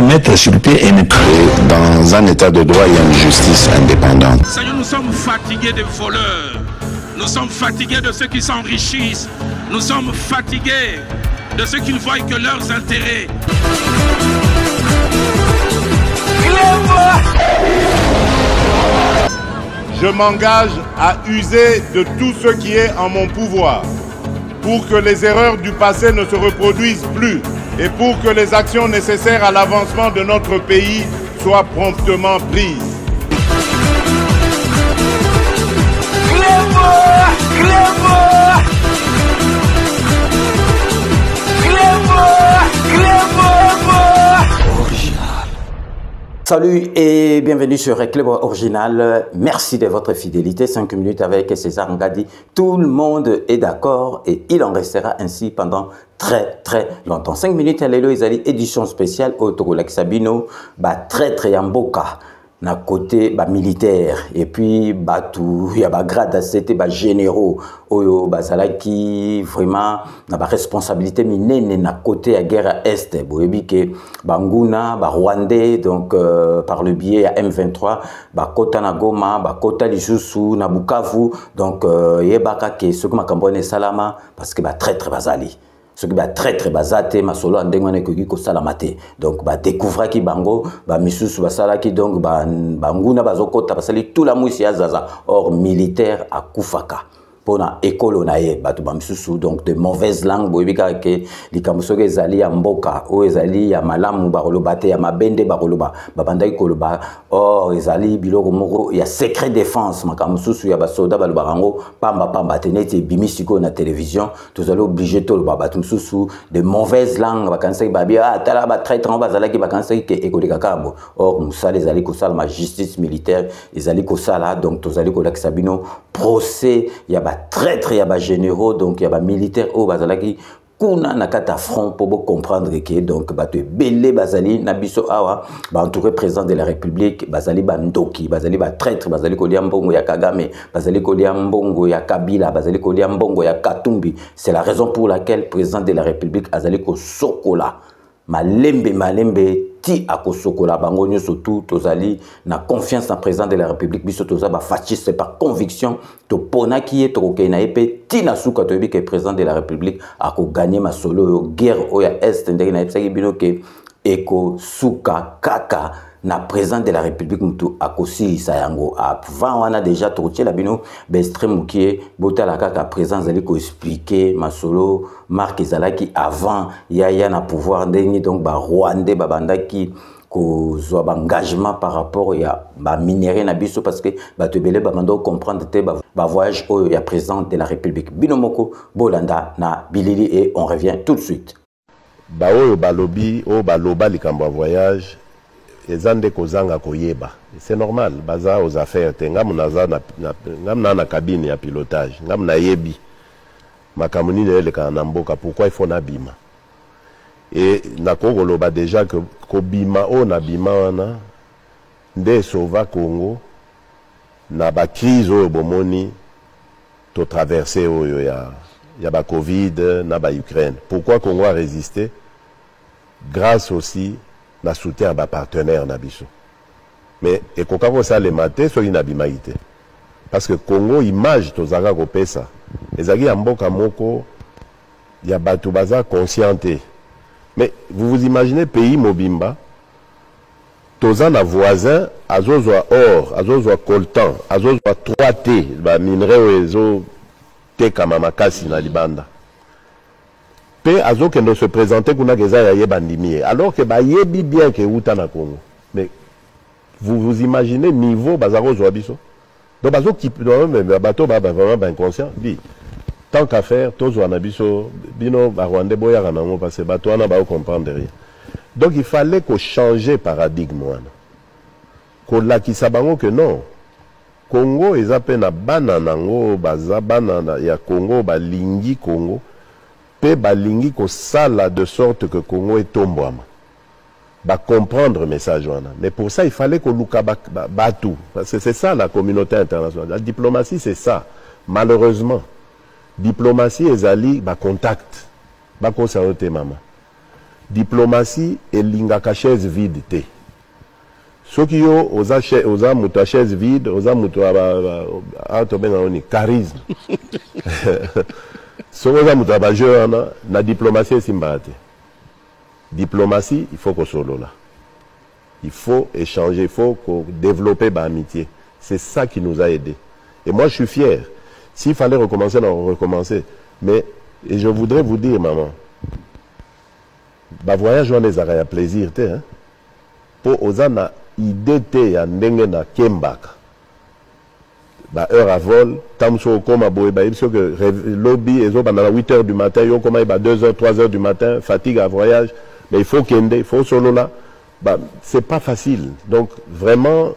mettre sur pied une... Dans un état de droit, il y a une justice indépendante. Seigneur, nous sommes fatigués des voleurs. Nous sommes fatigués de ceux qui s'enrichissent. Nous sommes fatigués de ceux qui ne voient que leurs intérêts. Je m'engage à user de tout ce qui est en mon pouvoir pour que les erreurs du passé ne se reproduisent plus et pour que les actions nécessaires à l'avancement de notre pays soient promptement prises. Salut et bienvenue sur Clébo Original. Merci de votre fidélité. 5 minutes avec César Ngadi. Tout le monde est d'accord et il en restera ainsi pendant très longtemps. 5 minutes à l'élo, ils édition spéciale au Togolak Sabino, très yamboka. Na côté militaire et puis tout il y a grade c'était généraux oyo bazalaki vraiment na responsabilité minene na côté à guerre est boyebi ke banguna rwandais donc par le biais à M23 kota na Goma kota lisusu na Bukavu donc yebaka ke ce que makambone salama parce que très bazali ce qui va très basate masolo andengwane ko ko salamate donc découvrir ki bango misusu basala ki donc banguna bazokota basali tout la musi ya zaza or militaire à Kufaka pona ekolo na ye batu misusu donc de mauvaises langues boyebika ke likamsoke ezali ya mboka o ezali ya malamu bakoloba te ya mabende bakoloba babandaki koloba or ezali biloko moko ya secret défense makamsusu ya basoda baloba rango pamba tenete bimisiko na télévision tozali obligé to loba batu misusu de mauvaises langues bakansaki babia tala ba traître bazalaki bakansaki ke ekoleka kabo or musala ezali kosala ma justice militaire ezali kosala donc tozali kolakisa bino procès ya traître ya généraux donc ya militaire au bazalaki kuna na kata front pour comprendre que donc bato belé bazali na biso awa entouré président de la République bazali ndoki bazali traître bazali kolia mbongo ya Kagame bazali kolia mbongo ya Kabila bazali kolia mbongo ya Katumbi. C'est la raison pour laquelle président de la République azali ko sokola malembe ti akosokola bango nyoso tout tozali na confiance na président de la République biso toza fasciste par conviction to pona ki e to na epe ti na suka to bi que président de la République ako gagner ma solo guerre oya est ndenge na etsaki bino ke eko suka kaka na président de la République mutu akosi sayango avant wana déjà trotier la bino extrême qui botala kaka présence ali ko expliquer masolo marque ezalaki avant ya na pouvoir ndenge donc rwandais babandaki ko zo engagement par rapport ya minerai na biso parce que bato belé bamando comprendre te voyage au ya président de la République binomoko bolanda na bilili et on revient tout de suite oyo balobi o baloba likambo voyage ezande kozanga koyeba c'est normal baza aux affaires te ngamunaza ngamna na cabine ya pilotage ngamna yebi makamuni le kana mboka pourquoi il faut na bima et na koloba déjà que kobima o na bima wana nde sauva Congo na ba crise oyo bomoni to traverser oyo ya ba Covid na ba Ukraine. Pourquoi Congo a résisté? Grâce aussi na soutien à ba partenaire na biso. Mais et kokako ça le maté so inabimaité. Parce que Congo image tozanga ko pesa. Ezaki ya mboka moko ya batu baza conscienté. Mais vous imaginez pays mobimba tozana voisin azozwa or, azozwa coltan, azozwa 3T, ba minerai ezo tekama makasi na libanda. Pe azo kendo se présenter kuna geza ya yebandimie alors que ba yebi bien que uta na Congo. Mais vous imaginez niveau bazaro zo biso. Donc bazo qui même bato ba vraiment inconscient dit tant qu'à faire tozo na biso bino ba Rwandais boya kana ngo parce que bato na ba comprendre rien. Donc il fallait qu'on change paradigme wana. Ko lakisa bango que non. Congo ezape na bana nango baza bana ya Congo balingi Congo pe balingi ko sala de sorte que Congo est tombwama. Ba comprendre message wana. Mais pour ça il fallait qu'on luka batou. Parce que c'est ça la communauté internationale. La diplomatie c'est ça. Malheureusement diplomatie ezali ba contact. Ba concerté maman. diplomatie et lingaka chaise vide te. Soki yo oza muto chaise vide, oza muto charisme. Soki oza muto jeu na diplomatie simba te. Diplomatie, il faut qu'on solo là. Il faut échanger, il faut développer l'amitié. C'est ça qui nous a aidés. Et moi, je suis fier. S'il fallait recommencer, on recommencer. Mais, et je voudrais vous dire, maman, voyage, on les a plaisir, hein. Pour osana idée te ya ndenge na kembaka. Heure à vol, tamso koma boy ba sûr que lobby et pendant 8 h du matin, yo koma 2 h 3 h du matin, fatigue à voyage, mais il faut kende, il faut solo là. C'est pas facile. Donc vraiment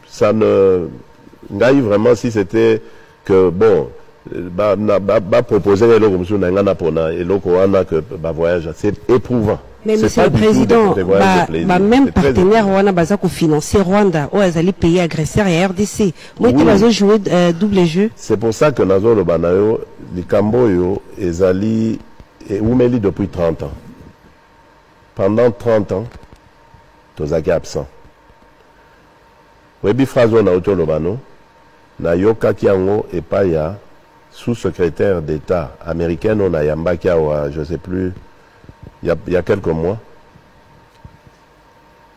ça ne ngai vraiment si c'était que bon proposer les logo monsieur nangana pona et logo wana que voyage c'est éprouvant. Mais monsieur le président, même partenaire Rwanda baza ko financer Rwanda ou azali pays agresseur et RDC. Moi tu vas jouer double jeu. C'est pour ça que nazo lo banayo likambo yo ezali et oumeli depuis 30 ans. Pendant 30 ans, tozaki absent. Webi phrase na auto lo bano na yoka kiango et pas ya sous-secrétaire d'État américain on a yambaki wa je sais plus il y a quelques mois,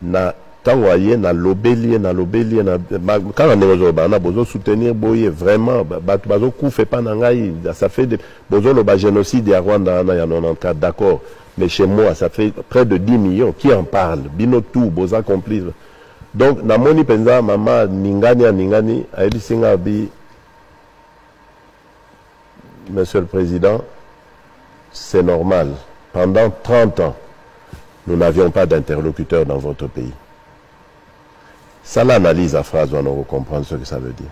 na tangoye na lobeli na quand on est besoin soutenir boye vraiment bazo fait pas nangai ça fait besoin le génocide à Rwanda il y a 94 d'accord mais chez moi ça fait près de 10 millions qui en parle bino tout boza complice donc na moni penza mama ningani ayebi singa bi monsieur le président c'est normal. Pendant 30 ans, nous n'avions pas d'interlocuteur dans votre pays. Ça l'analyse à phrase, on va comprendre ce que ça veut dire.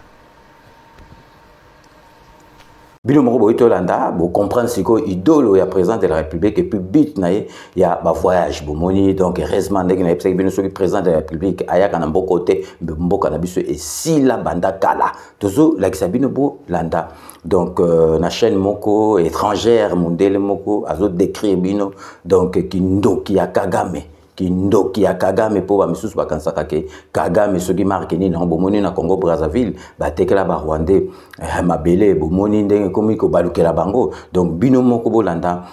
Bino moko boito landa, vous comprenez ce que idole ya président de la République et puis but nae ya ba voyage bomoni donc heureusement ndenge na epsek bino soki président de la République ayaka na mboko côté mboka na biso et si la banda kala tozo la kisabino bo landa donc na chaîne moko étrangère mondele moko azo décrire bino donc kindoki ya Kagame kindoki ya Kagame po ba misusu bakansaka ke Kagame soki marque ni na bomoni na Congo Brazzaville batekela ba Rwandais mabele bomoni ndenge komi ko balukela bango donc bino moko bolanda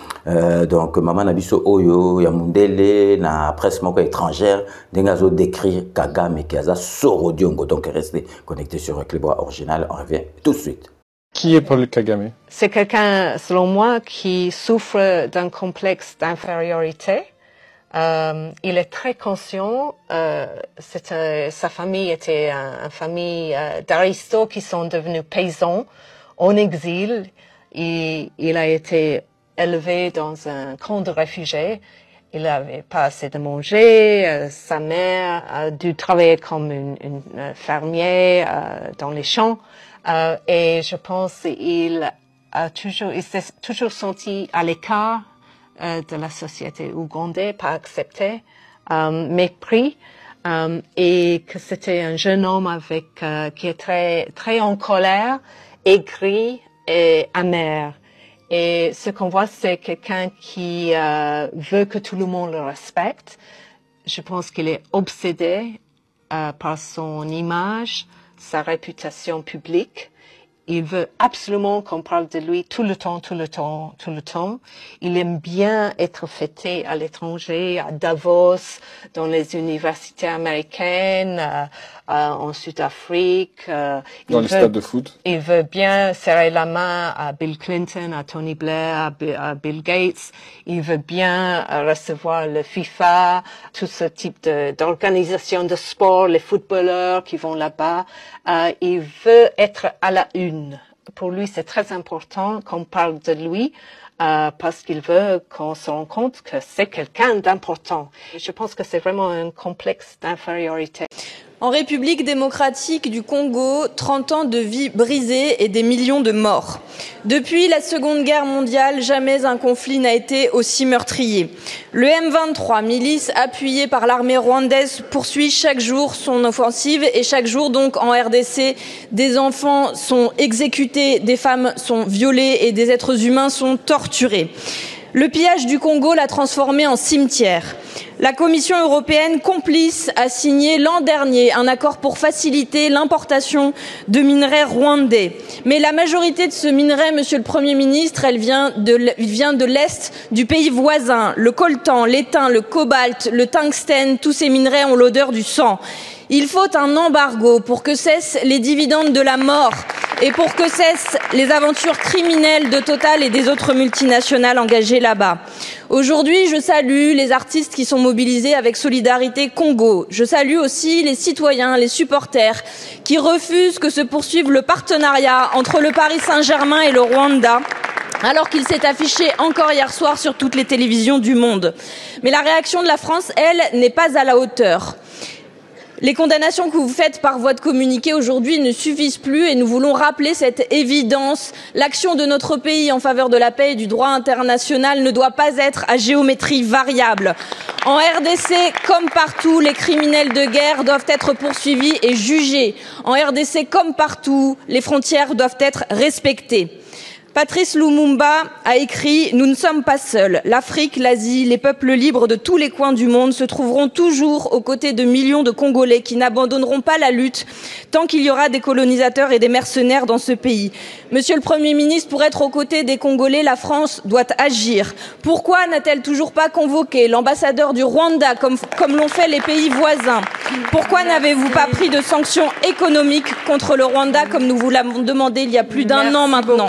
donc maman na biso oyo ya mundele na presse moko étrangère ndenge azo décrire Kagame qui aza soro diongo donc restez connectés sur Clébois Original, on revient tout de suite. Qui est Paul Kagame? C'est quelqu'un selon moi qui souffre d'un complexe d'infériorité. Il est très conscient, sa famille était une famille d'aristos qui sont devenus paysans en exil. Il a été élevé dans un camp de réfugiés. Il n'avait pas assez de manger. Sa mère a dû travailler comme une fermière dans les champs. Et je pense qu'il s'est toujours senti à l'écart de la société ougandaise, pas accepté, mépris, et que c'était un jeune homme qui est très en colère, aigri et amer. Et ce qu'on voit, c'est quelqu'un qui veut que tout le monde le respecte. Je pense qu'il est obsédé par son image, sa réputation publique. Il veut absolument qu'on parle de lui tout le temps. Il aime bien être fêté à l'étranger, à Davos, dans les universités américaines, en Sud-Afrique. Dans les stades de foot. Il veut bien serrer la main à Bill Clinton, à Tony Blair, à Bill Gates. Il veut bien recevoir le FIFA, tout ce type d'organisation de sport, les footballeurs qui vont là-bas. Il veut être à la une. Pour lui, c'est très important qu'on parle de lui parce qu'il veut qu'on se rende compte que c'est quelqu'un d'important. Je pense que c'est vraiment un complexe d'infériorité. En République démocratique du Congo, 30 ans de vie brisée et des millions de morts. Depuis la Seconde Guerre mondiale, jamais un conflit n'a été aussi meurtrier. Le M23, milice appuyée par l'armée rwandaise, poursuit chaque jour son offensive et chaque jour donc en RDC, des enfants sont exécutés, des femmes sont violées et des êtres humains sont torturés. Le pillage du Congo l'a transformé en cimetière. La Commission européenne, complice, a signé l'an dernier un accord pour faciliter l'importation de minerais rwandais. Mais la majorité de ce minerai, Monsieur le Premier ministre, elle vient de l'Est du pays voisin. Le coltan, l'étain, le cobalt, le tungstène, tous ces minerais ont l'odeur du sang. Il faut un embargo pour que cessent les dividendes de la mort et pour que cessent les aventures criminelles de Total et des autres multinationales engagées là-bas. Aujourd'hui, je salue les artistes qui sont mobilisés avec Solidarité Congo. Je salue aussi les citoyens, les supporters qui refusent que se poursuive le partenariat entre le Paris Saint-Germain et le Rwanda, alors qu'il s'est affiché encore hier soir sur toutes les télévisions du monde. Mais la réaction de la France, elle, n'est pas à la hauteur. Les condamnations que vous faites par voie de communiqué aujourd'hui ne suffisent plus et nous voulons rappeler cette évidence. L'action de notre pays en faveur de la paix et du droit international ne doit pas être à géométrie variable. En RDC, comme partout, les criminels de guerre doivent être poursuivis et jugés. En RDC, comme partout, les frontières doivent être respectées. Patrice Lumumba a écrit « Nous ne sommes pas seuls. L'Afrique, l'Asie, les peuples libres de tous les coins du monde se trouveront toujours aux côtés de millions de Congolais qui n'abandonneront pas la lutte tant qu'il y aura des colonisateurs et des mercenaires dans ce pays. » Monsieur le Premier ministre, pour être aux côtés des Congolais, la France doit agir. Pourquoi n'a-t-elle toujours pas convoqué l'ambassadeur du Rwanda comme l'ont fait les pays voisins? Pourquoi n'avez-vous pas pris de sanctions économiques contre le Rwanda comme nous vous l'avons demandé il y a plus d'un an maintenant?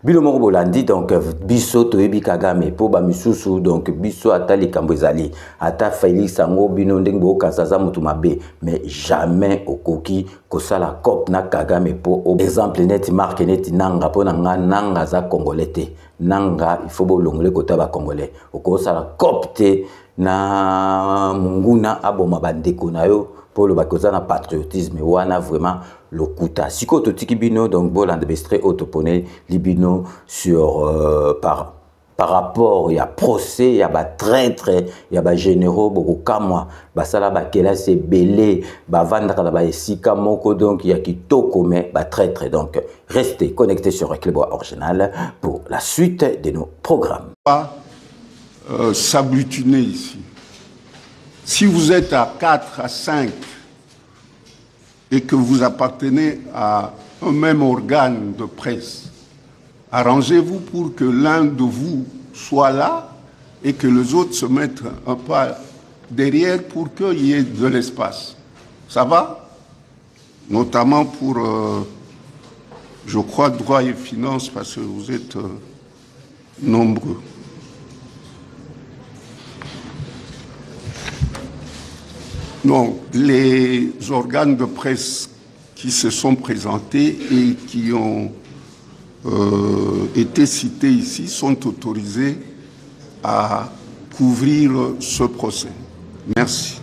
Bilomoro Bolandi, donc biso toyebi Kagame po ba misusu, donc biso ata likambo ezali ata Félix Ango bino ndenge bo kasaza mutu mabe, mais jamais okoki kosala cop na Kagame po exemple net marque net nanga po nanga za congolais te nanga il faut bolongole kota ba congolais okosala cop te na munguna aboma bandeko na yo pour le bakozana patriotisme wana vraiment lokuta siko totiki bino donc bolande bestre autopone libino sur par rapport il y a procès il y a ba traître il y a ba généraux bokokamwa basala ba kelase belé ba vandaka ba esika moko donc il y a kitoko mais ba traître donc restez connectés sur Éclairbois Original pour la suite de nos programmes. S'abutiner ici. Si vous êtes à 4, à 5 et que vous appartenez à un même organe de presse, arrangez-vous pour que l'un de vous soit là et que les autres se mettent un pas derrière pour qu'il y ait de l'espace. Ça va? Notamment pour, je crois, droit et finances, parce que vous êtes nombreux. Donc, les organes de presse qui se sont présentés et qui ont été cités ici sont autorisés à couvrir ce procès. Merci.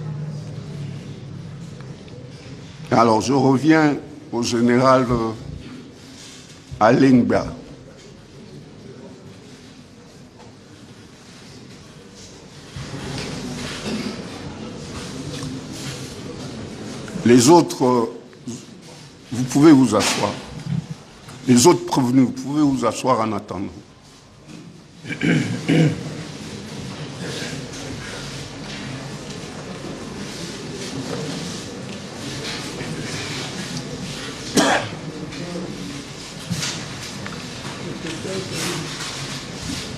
Alors, je reviens au général Alengba. Les autres, vous pouvez vous asseoir. Les autres prévenus, vous pouvez vous asseoir en attendant.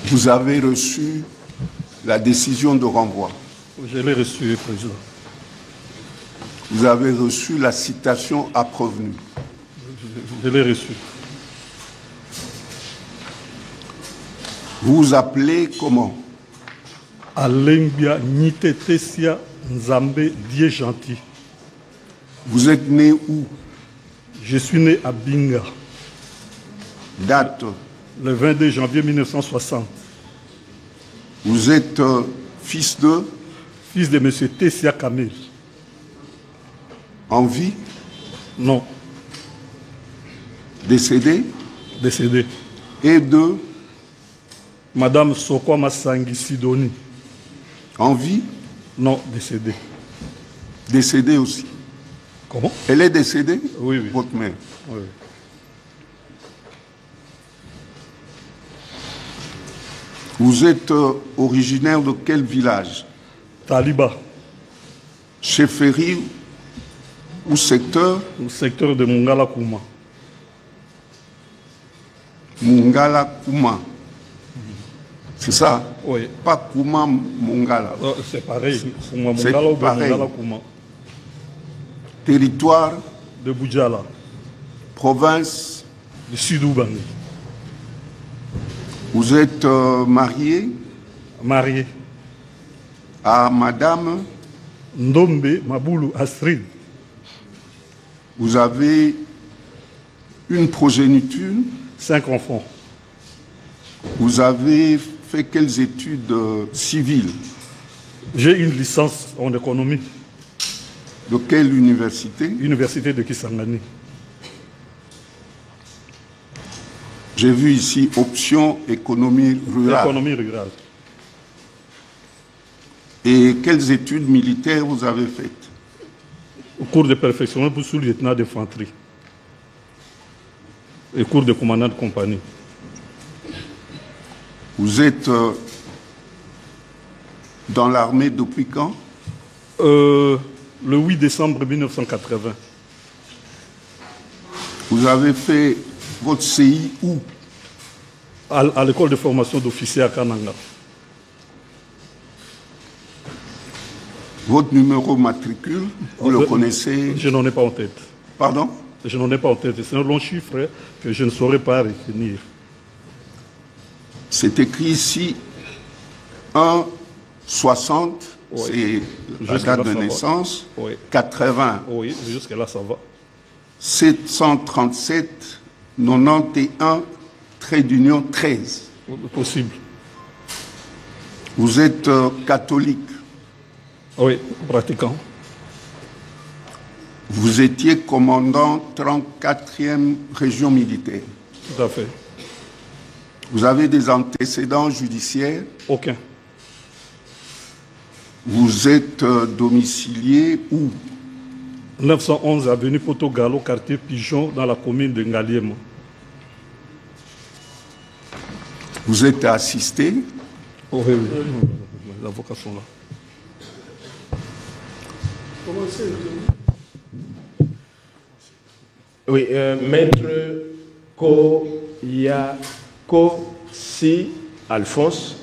Vous avez reçu la décision de renvoi. Je l'ai reçu, Président. Vous avez reçu la citation à prévenu. Je l'ai reçu. Vous vous appelez comment? Alengbia Nitetesia Nzambe Dieu gentil. Vous êtes né où? Je suis né à Binga. Date? Le 22 janvier 1960. Vous êtes fils de? Fils de M. Tessia Kamel. En vie? Non. Décédé? Décédé. Et de? Madame Sokwa Masangi Sidoni. En vie? Non, décédée. Décédée aussi. Comment? Elle est décédée? Oui, oui. Votre mère? Oui. Vous êtes originaire de quel village? Taliba. Chefferie ou secteur? Au secteur de Mungala Kouma. Mungala Kouma. C'est ça? Oui. Pas Kouma Mungala. C'est pareil. C'est pareil. Mungala Kouma. Territoire? De Boudjala. Province? De Sud-Oubangi. Vous êtes marié? Marié. À Madame? Ndombe Maboulou Astrid. Vous avez une progéniture? 5 enfants. Vous avez fait quelles études civiles? J'ai une licence en économie. De quelle université? Université de Kisangani. J'ai vu ici option économie rurale. Économie rurale. Et quelles études militaires vous avez faites? Au cours de perfectionnement pour sous-lieutenant d'infanterie. Et cours de commandant de compagnie. Vous êtes dans l'armée depuis quand? Le 8 décembre 1980. Vous avez fait votre CI où? À l'école de formation d'officier à Kananga. Votre numéro matricule, vous le connaissez? Je n'en ai pas en tête. Pardon? Je n'en ai pas en tête. C'est un long chiffre que je ne saurais pas retenir. C'est écrit ici 1,60, oui. C'est la date de naissance. Oui. 80. Oui, jusque là ça va. 737, 91, trait d'union 13. Possible. Vous êtes catholique? Oui, pratiquant. Vous étiez commandant 34e région militaire? Tout à fait. Vous avez des antécédents judiciaires? Aucun. Vous êtes domicilié où? 911 avenue Poto Gallo, quartier Pigeon, dans la commune de Ngaliema. Vous êtes assisté? Oui, oui. Les avocats sont là. Oui, maître Koyako-Si Alphonse,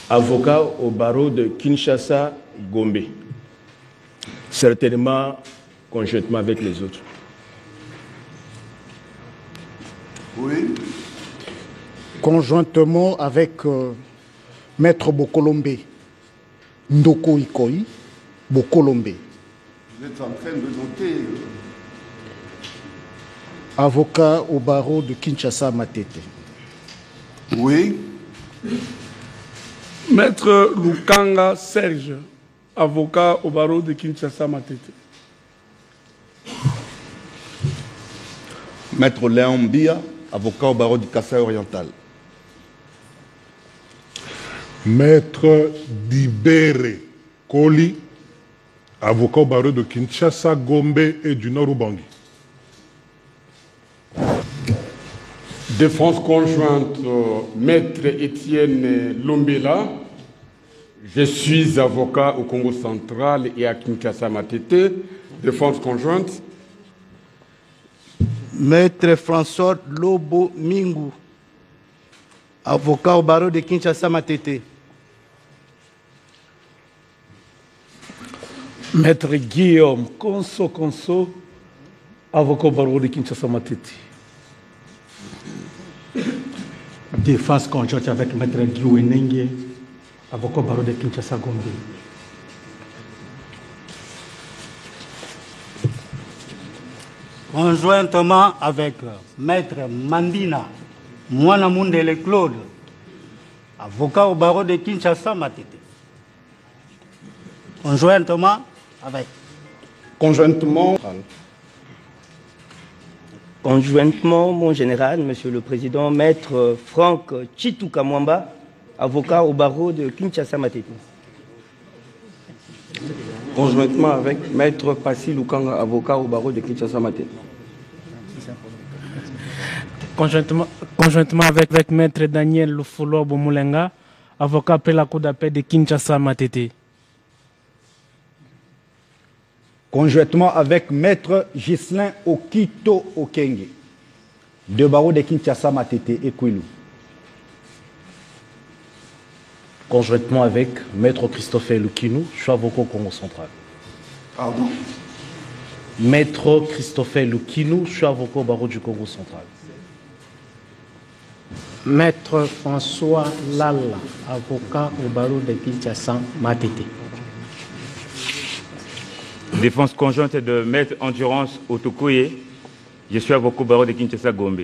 avocat au barreau de Kinshasa-Gombe, certainement conjointement avec les autres. Oui. Conjointement avec maître Bokolombe, Ndoko Ikoyi, Bokolombe. Vous êtes en train de noter. Avocat au barreau de Kinshasa-Matete. Oui. Maître Lukanga Serge, avocat au barreau de Kinshasa-Matete. Maître Léon Mbia, avocat au barreau du Kassai oriental. Maître Dibere Koli, avocat au barreau de Kinshasa, Gombe et du Nord-Ubangi. Défense conjointe, Maître Étienne Lombela. Je suis avocat au Congo central et à Kinshasa-Matete. Défense conjointe. Maître François Lobo Mingu, avocat au barreau de Kinshasa-Matete. Maître Guillaume Konso, avocat au barreau de Kinshasa-Matete. Défense conjointe avec Maître Guy Enenge, avocat au barreau de Kinshasa-Gombe. Conjointement avec Maître Mandina Mwana Mundele Claude, avocat au barreau de Kinshasa-Matete. Conjointement avec. Conjointement. Conjointement, mon général, Monsieur le Président, Maître Franck Chituka Mwamba, avocat au barreau de Kinshasa-Matete. Conjointement avec Maître Passi Lukanga, avocat au barreau de Kinshasa-Matete. conjointement avec Maître Daniel Lufolo Bomulenga, avocat après la Cour d'appel de Kinshasa Matete. Conjointement avec Maître Ghislain Okito Okenge, de barreau de Kinshasa Matete et Kwilu. Conjointement avec Maître Christophe Lukinou, je suis avocat au Congo central. Pardon? Maître Christophe Lukinou, je suis avocat au barreau du Congo central. Maître François Lala, avocat au barreau de Kinshasa Matete. Défense conjointe de Maître Endurance Otokoye, je suis avocat au barreau de Kinshasa Gombe.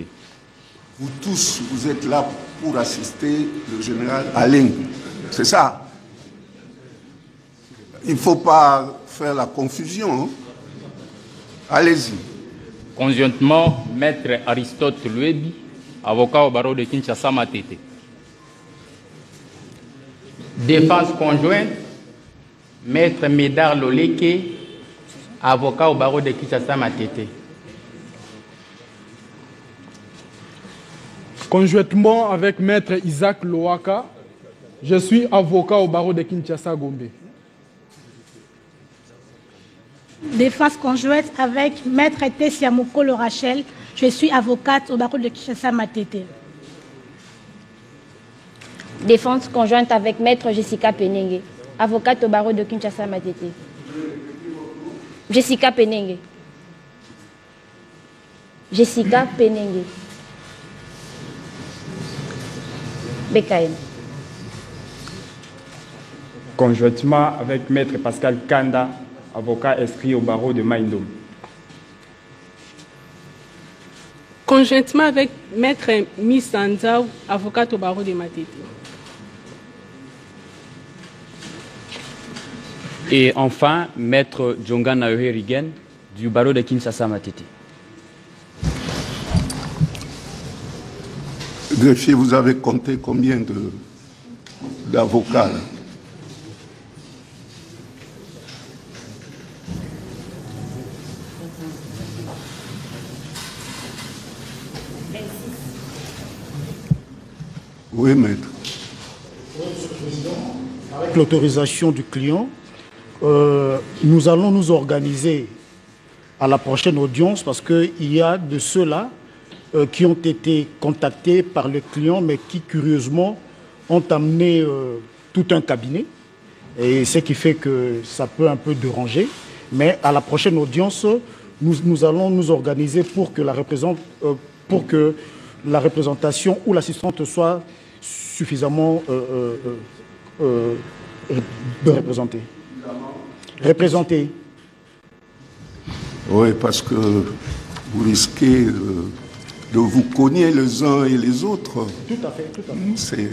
Vous tous, vous êtes là pour assister le général Alain. C'est ça. Il ne faut pas faire la confusion. Hein? Allez-y. Conjointement, Maître Aristote Luebi, avocat au barreau de Kinshasa Matete. Défense conjointe, Maître Médard Loleke, avocat au barreau de Kinshasa Matete. Conjointement avec Maître Isaac Loaka, je suis avocat au barreau de Kinshasa Gombe. Défense conjointe avec Maître Tessia Mokolo Rachel, je suis avocate au barreau de Kinshasa Matete. Défense conjointe avec Maître Jessica Penenge, avocate au barreau de Kinshasa Matete. Jessica Penenge. Jessica Penenge. BKM. Conjointement avec Maître Pascal Kanda, avocat inscrit au barreau de Maïndom. Conjointement avec Maître Missanzao, avocate au barreau de Matete. Et enfin, Maître Djonga Naohe Rigen, du barreau de Kinshasa Matete. Greffier, vous avez compté combien d'avocats? Oui, maître. Avec l'autorisation du client, nous allons nous organiser à la prochaine audience parce qu'il y a de ceux-là qui ont été contactés par le client, mais qui, curieusement, ont amené tout un cabinet. Et ce qui fait que ça peut un peu déranger. Mais à la prochaine audience, nous allons nous organiser pour que la représentation ou l'assistante soit suffisamment représentée. Oui, parce que vous risquez de vous cogner les uns et les autres. Tout à fait, tout à fait.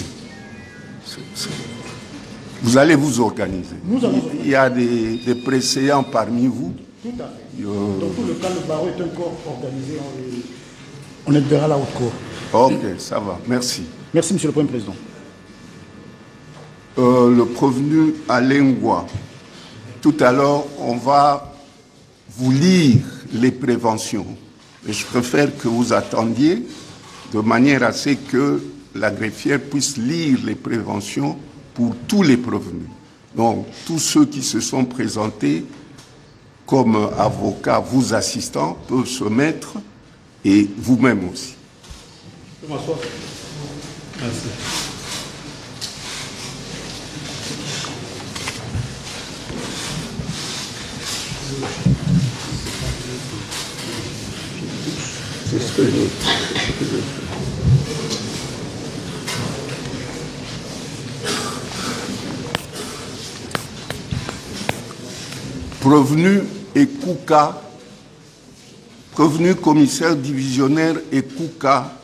Vous allez vous organiser. Il y a des préséants parmi vous. Tout à fait. Dans tout le cas, le barreau est un corps organisé. On est vers la haute cour. Ok, ça va. Merci. Merci, Monsieur le Premier Président. Le prévenu Alain Goua. Tout à l'heure, on va vous lire les préventions. Et je préfère que vous attendiez de manière à ce que la greffière puisse lire les préventions pour tous les prévenus. Donc, tous ceux qui se sont présentés comme avocats, vous assistants, peuvent se mettre, et vous-même aussi. Je peux m'asseoir. Merci. C'est ce que je veux. Prévenu Ekouka, prévenu commissaire divisionnaire Ekouka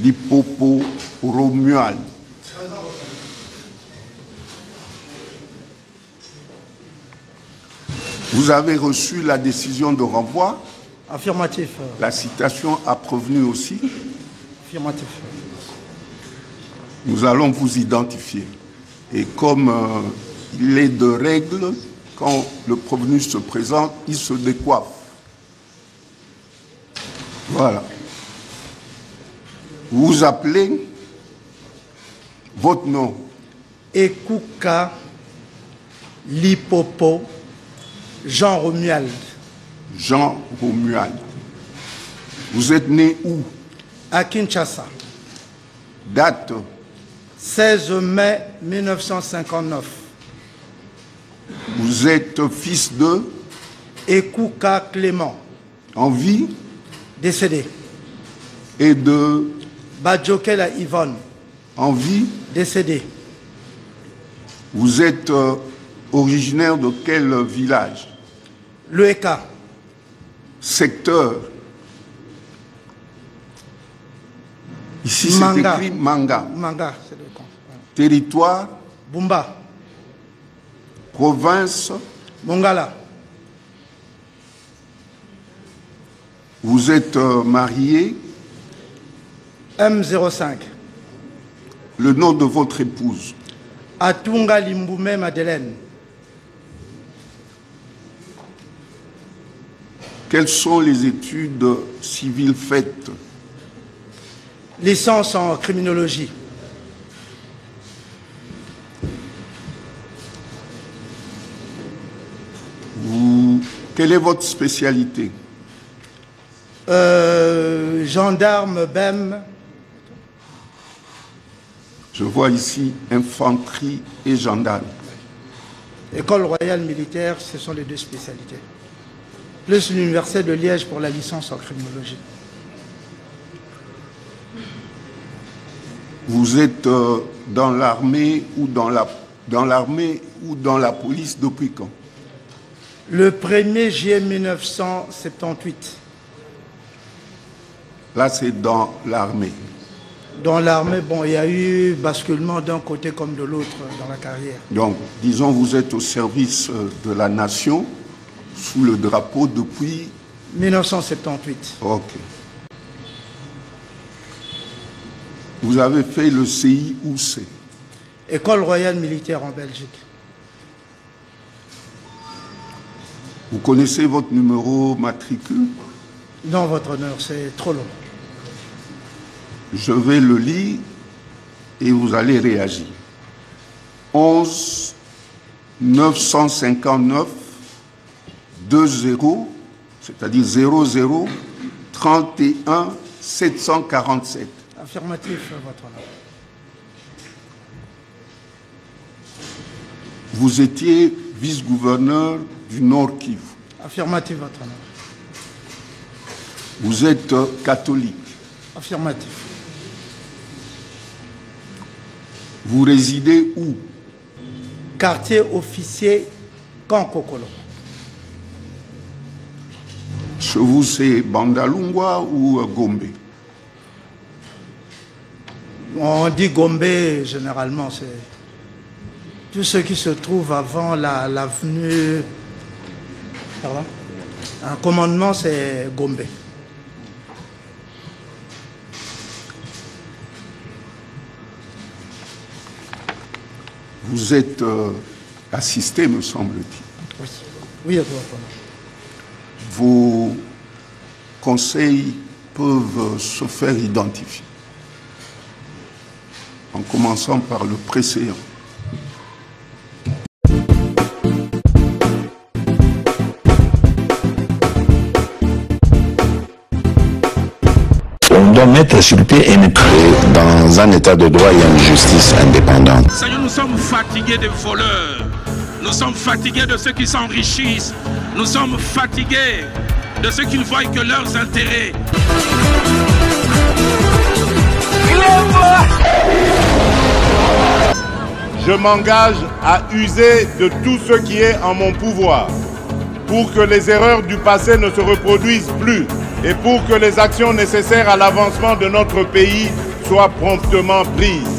Lipopo Romuald. Vous avez reçu la décision de renvoi? Affirmatif. La citation a prévenu aussi? Affirmatif. Nous allons vous identifier. Et comme il est de règle, quand le prévenu se présente, il se décoiffe. Voilà. Vous vous appelez votre nom. Ekuka Lipopo Jean Romuald. Jean Romuald. Vous êtes né où? À Kinshasa. Date? 16 mai 1959. Vous êtes fils de? Ekuka Clément. En vie? Décédé. Et de? Badjokela Yvonne. En vie? Décédé. Vous êtes originaire de quel village? Le Eka. Secteur? Ici c'est écrit Manga. Manga, c'est le camp. Territoire? Bumba. Province? Mongala. Vous êtes marié? M05. Le nom de votre épouse? Atunga Limboume Madeleine. Quelles sont les études civiles faites? Licence en criminologie. Quelle est votre spécialité? Gendarme, BEM. Je vois ici infanterie et gendarme. École royale militaire, ce sont les deux spécialités. Plus l'université de Liège pour la licence en criminologie. Vous êtes dans l'armée ou dans la police depuis quand? Le 1er juillet 1978. Là, c'est dans l'armée. Dans l'armée, bon, il y a eu basculement d'un côté comme de l'autre dans la carrière. Donc, disons, vous êtes au service de la nation, sous le drapeau depuis 1978. Ok. Vous avez fait le CI où c'est? École royale militaire en Belgique. Vous connaissez votre numéro matricule? Non, votre honneur, c'est trop long. Je vais le lire et vous allez réagir. 11 959 20, c'est-à-dire 00 31 747. Affirmatif, votre honneur. Vous étiez vice-gouverneur du Nord Kivu. Affirmatif, votre honneur. Vous êtes catholique. Affirmatif. Vous résidez où? Quartier officier Kankokolo. Chez vous, c'est Bandalungwa ou Gombe? On dit Gombe, généralement, c'est tout ce qui se trouve avant l'avenue. Pardon? Un commandement, c'est Gombe. Vous êtes assisté, me semble-t-il. Oui, oui, vos conseils peuvent se faire identifier. En commençant par le précédent. On doit mettre sur pied et dans un état de droit et une justice indépendante. Seigneur, nous sommes fatigués des voleurs. Nous sommes fatigués de ceux qui s'enrichissent. Nous sommes fatigués de ceux qui ne voient que leurs intérêts. Je m'engage à user de tout ce qui est en mon pouvoir pour que les erreurs du passé ne se reproduisent plus et pour que les actions nécessaires à l'avancement de notre pays soient promptement prises.